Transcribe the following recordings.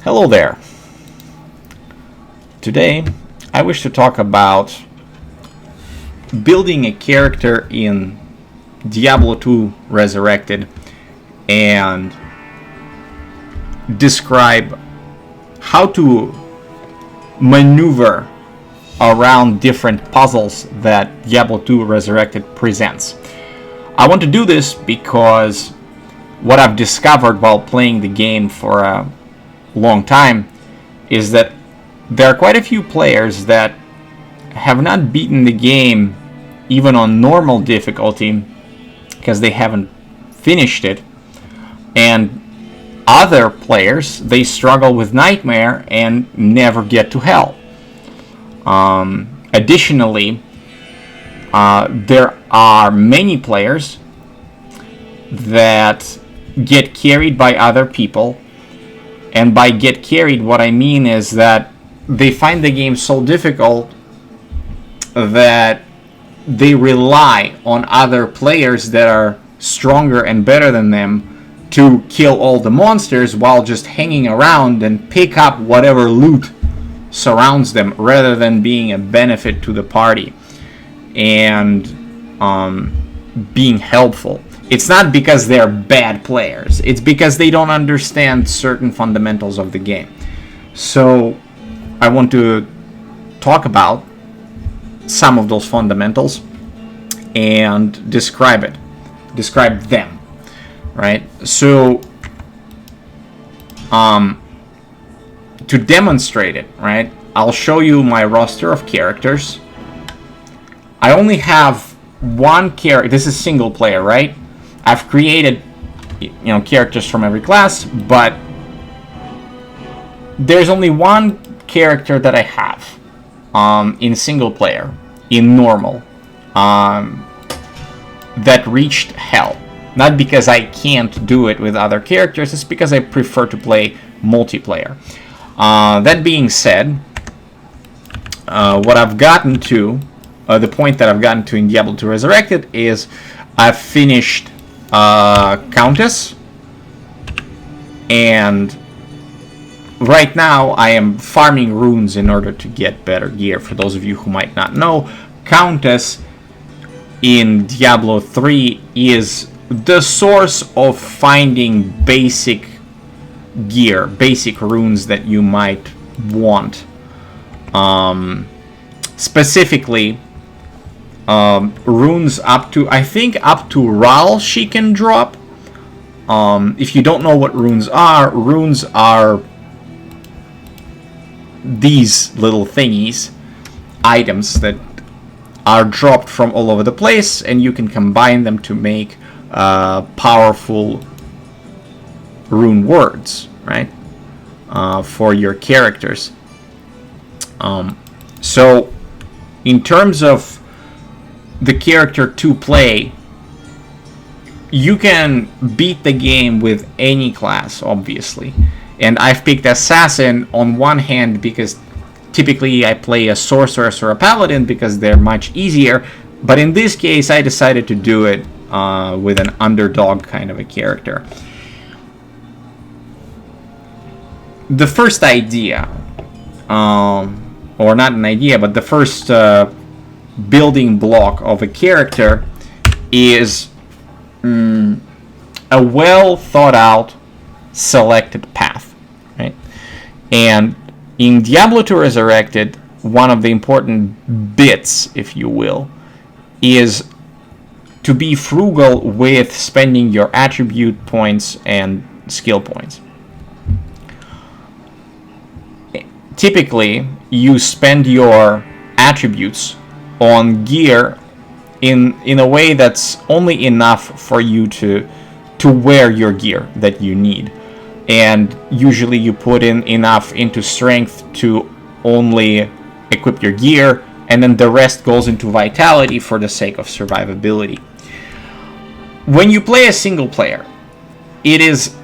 Hello there. Today I wish to talk about building a character in Diablo II Resurrected and describe how to maneuver around different puzzles that Diablo II Resurrected presents. I want to do this because what I've discovered while playing the game for a long time is that there are quite a few players that have not beaten the game even on normal difficulty because they haven't finished it, and other players, they struggle with Nightmare and never get to Hell. Additionally, there are many players that get carried by other people, and by get carried, what I mean is that they find the game so difficult that they rely on other players that are stronger and better than them to kill all the monsters while just hanging around and pick up whatever loot surrounds them, rather than being a benefit to the party and being helpful. It's not because they're bad players, it's because they don't understand certain fundamentals of the game. So I want to talk about some of those fundamentals and describe them, right? So to demonstrate it, right, I'll show you my roster of characters. I only have one character. This is single player, right? I've created, characters from every class, but there's only one character that I have in single player, in normal, that reached Hell. Not because I can't do it with other characters, it's because I prefer to play multiplayer. That being said, what I've gotten to, the point that I've gotten to in Diablo II Resurrected is I've finished Countess, and right now I am farming runes in order to get better gear. For those of you who might not know, Countess in Diablo 3 is the source of finding basic gear, basic runes that you might want. Specifically, runes up to, I think up to Ral she can drop. If you don't know what runes are these little thingies, items that are dropped from all over the place, and you can combine them to make powerful rune words, right? For your characters. So in terms of the character to play, you can beat the game with any class, obviously. And I've picked Assassin on one hand because typically I play a Sorceress or a Paladin because they're much easier. But in this case, I decided to do it with an underdog kind of a character. The first idea, or not an idea, but the first building block of a character is a well thought out selected path, right? And in Diablo II Resurrected, one of the important bits, if you will, is to be frugal with spending your attribute points and skill points. Typically, you spend your attributes on gear in a way that's only enough for you to wear your gear that you need. And usually you put in enough into strength to only equip your gear, and then the rest goes into vitality for the sake of survivability. When you play a single player, it is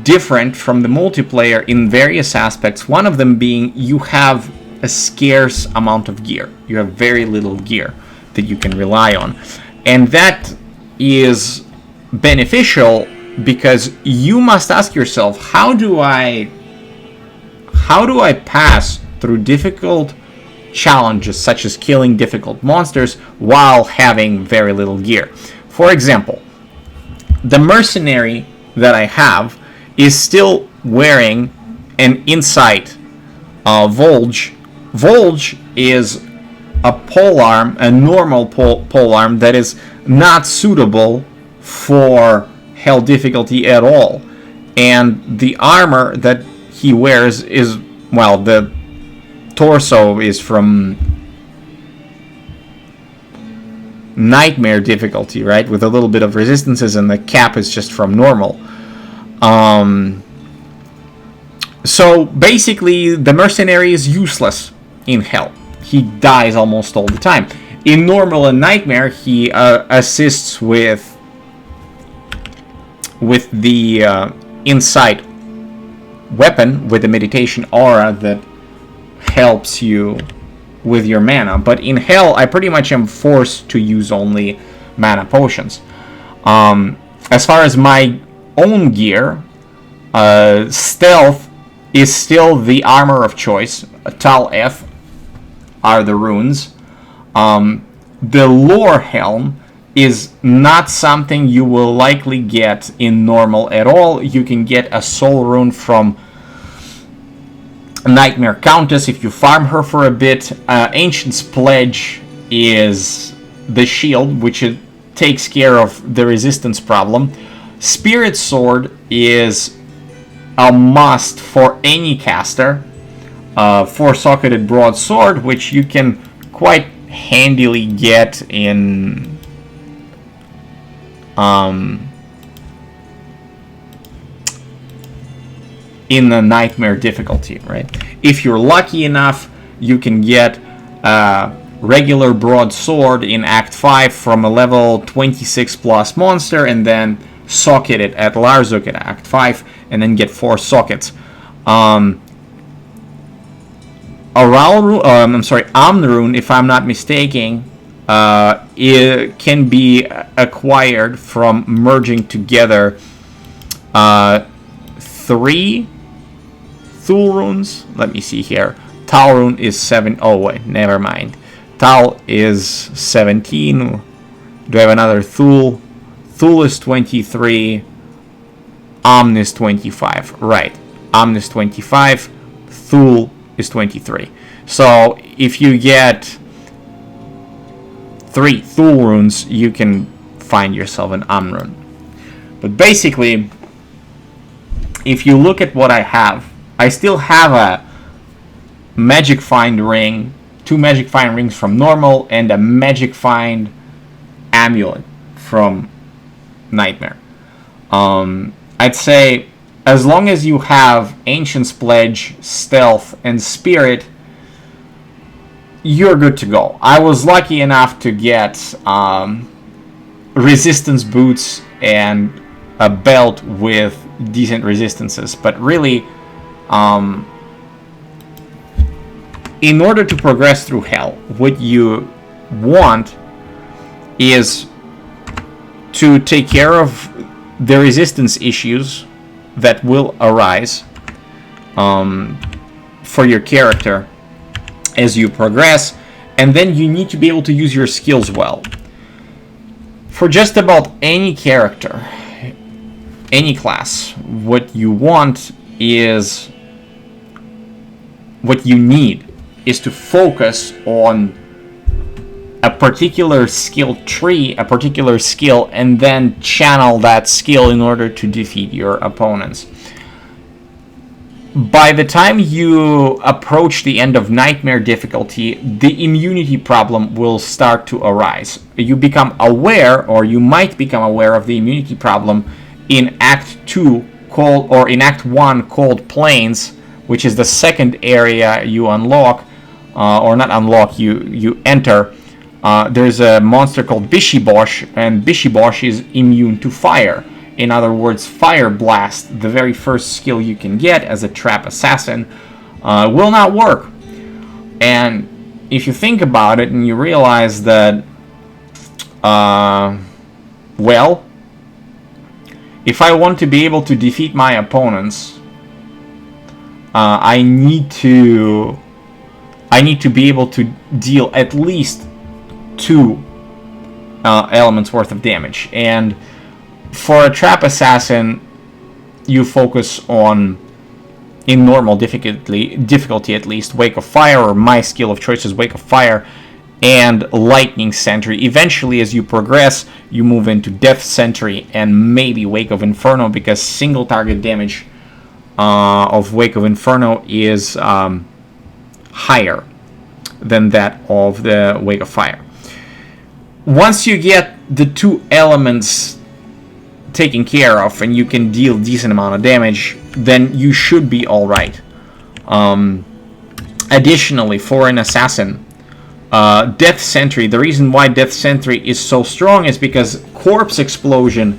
different from the multiplayer in various aspects. One of them being you have a scarce amount of gear. You have very little gear that you can rely on. And that is beneficial because you must ask yourself, how do I pass through difficult challenges such as killing difficult monsters while having very little gear? For example, the mercenary that I have is still wearing an insight Volge. Volge is a polearm, a normal polearm that is not suitable for hell difficulty at all. And the armor that he wears is, well, the torso is from nightmare difficulty, right? With a little bit of resistances, and the cap is just from normal. So basically, the mercenary is useless in hell. He dies almost all the time. In normal and nightmare, he assists with the insight weapon, with the meditation aura that helps you with your mana. But in hell, I pretty much am forced to use only mana potions. As far as my own gear, stealth is still the armor of choice. Tal F are the runes. The lore helm is not something you will likely get in normal at all. You can get a soul rune from Nightmare Countess if you farm her for a bit. Ancient's Pledge is the shield, which takes care of the resistance problem. Spirit Sword is a must for any caster. Four-socketed broadsword, which you can quite handily get in the nightmare difficulty, right? If you're lucky enough, you can get a regular broadsword in Act 5 from a level 26 plus monster, and then socket it at Larzuk at Act 5, and then get 4 sockets. Amrune, if I'm not mistaken, it can be acquired from merging together 3 Thule runes. Let me see here. Tal rune is 7. Oh wait, never mind. Tal is 17. Do I have another Thule? Thule is 23. Amn is 25. Right. Amn is 25. Thule is 23. So if you get 3 Thule runes, you can find yourself an Amn rune. But basically, if you look at what I have, I still have a Magic Find ring, 2 Magic Find rings from normal, and a Magic Find amulet from Nightmare. I'd say as long as you have Ancient's Pledge, Stealth, and Spirit, you're good to go. I was lucky enough to get resistance boots and a belt with decent resistances, but really, in order to progress through hell, what you want is to take care of the resistance issues that will arise for your character as you progress, and then you need to be able to use your skills well. For just about any character, any class, what you want is, what you need is to focus on a particular skill tree, a particular skill, and then channel that skill in order to defeat your opponents. By the time you approach the end of Nightmare difficulty, the immunity problem will start to arise. You become aware, or you might become aware of the immunity problem in Act 2, or in Act 1, called Plains, which is the second area you unlock, or not unlock, you enter. There's a monster called Bishibosh, and Bishibosh is immune to fire. In other words, Fire Blast, the very first skill you can get as a trap assassin, will not work. And if you think about it and you realize that, well, If I want to be able to defeat my opponents, I need to be able to deal at least 2 elements worth of damage. And for a trap assassin, you focus on, in normal difficulty at least, Wake of Fire, or my skill of choice is Wake of Fire, and Lightning Sentry. Eventually, as you progress, you move into Death Sentry and maybe Wake of Inferno, because single target damage of Wake of Inferno is higher than that of the Wake of Fire. Once you get the 2 elements taken care of and you can deal decent amount of damage, then you should be alright. Additionally, for an assassin, Death Sentry, the reason why Death Sentry is so strong is because Corpse Explosion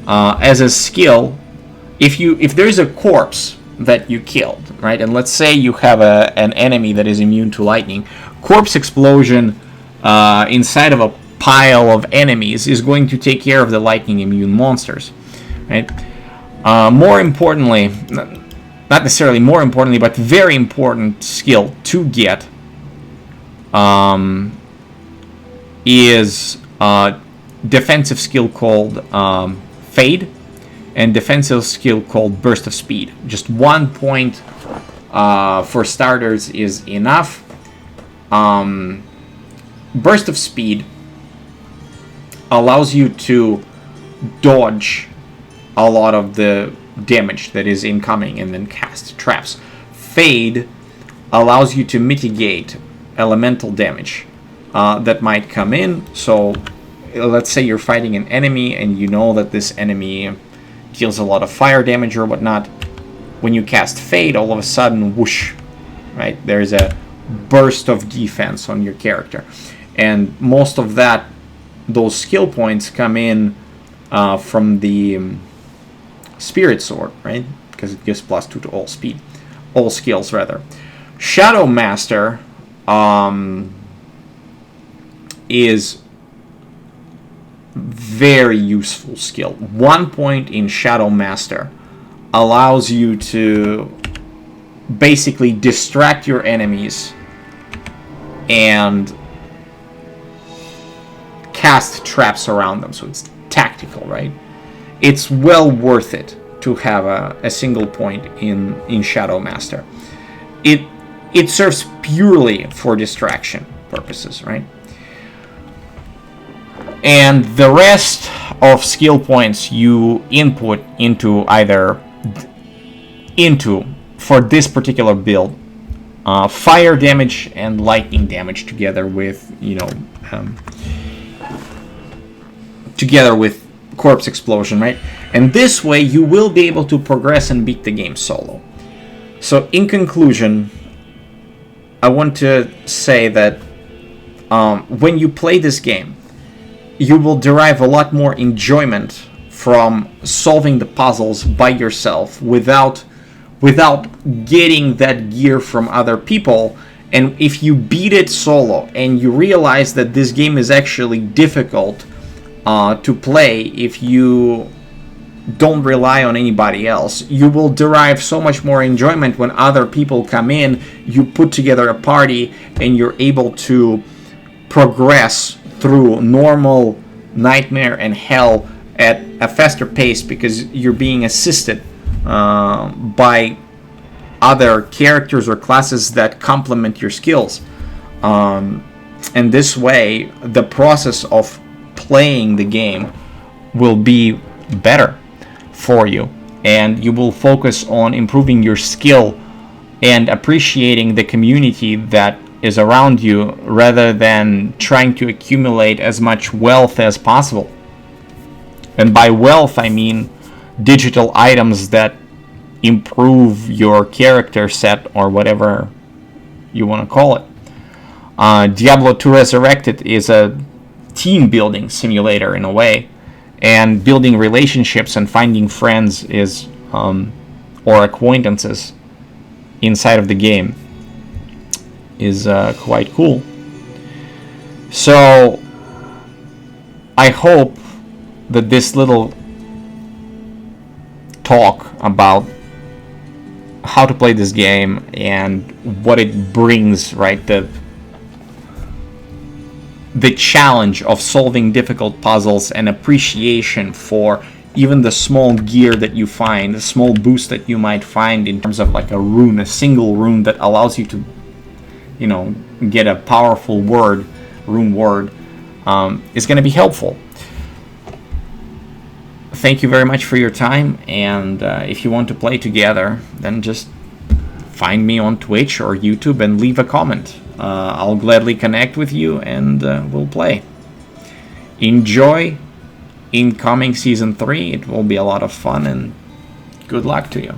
as a skill, if there's a corpse that you killed, right, and let's say you have an enemy that is immune to lightning, Corpse Explosion inside of a pile of enemies is going to take care of the lightning immune monsters, right? More importantly, not necessarily more importantly, but very important skill to get is defensive skill called Fade, and defensive skill called Burst of Speed. Just 1 point for starters is enough. Burst of Speed allows you to dodge a lot of the damage that is incoming and then cast traps. Fade allows you to mitigate elemental damage that might come in. So let's say you're fighting an enemy and you know that this enemy deals a lot of fire damage or whatnot. When you cast Fade, all of a sudden, whoosh, right? There's a burst of defense on your character. And most of those skill points come in from the Spirit Sword, right? Because it gives +2 to all skills rather. Shadow Master is very useful skill. 1 point in Shadow Master allows you to basically distract your enemies and cast traps around them, so it's tactical, right? It's well worth it to have a single point in Shadow Master. It serves purely for distraction purposes, right? And the rest of skill points you input for this particular build, fire damage and lightning damage together with Corpse Explosion, right? And this way you will be able to progress and beat the game solo. So in conclusion, I want to say that when you play this game, you will derive a lot more enjoyment from solving the puzzles by yourself without getting that gear from other people. And if you beat it solo and you realize that this game is actually difficult to play if you don't rely on anybody else, you will derive so much more enjoyment when other people come in, you put together a party, and you're able to progress through normal, nightmare, and hell at a faster pace because you're being assisted by other characters or classes that complement your skills. And this way, the process of playing the game will be better for you, and you will focus on improving your skill and appreciating the community that is around you rather than trying to accumulate as much wealth as possible. And by wealth I mean digital items that improve your character set or whatever you want to call it. Diablo II Resurrected is a team building simulator in a way, and building relationships and finding friends is or acquaintances inside of the game is quite cool. So I hope that this little talk about how to play this game and what it brings, right? The challenge of solving difficult puzzles and appreciation for even the small gear that you find, the small boost that you might find in terms of like a rune, a single rune that allows you to, you know, get a powerful word, rune word, is going to be helpful. Thank you very much for your time, and if you want to play together, then just find me on Twitch or YouTube and leave a comment. I'll gladly connect with you, and we'll play. Enjoy incoming Season 3. It will be a lot of fun, and good luck to you.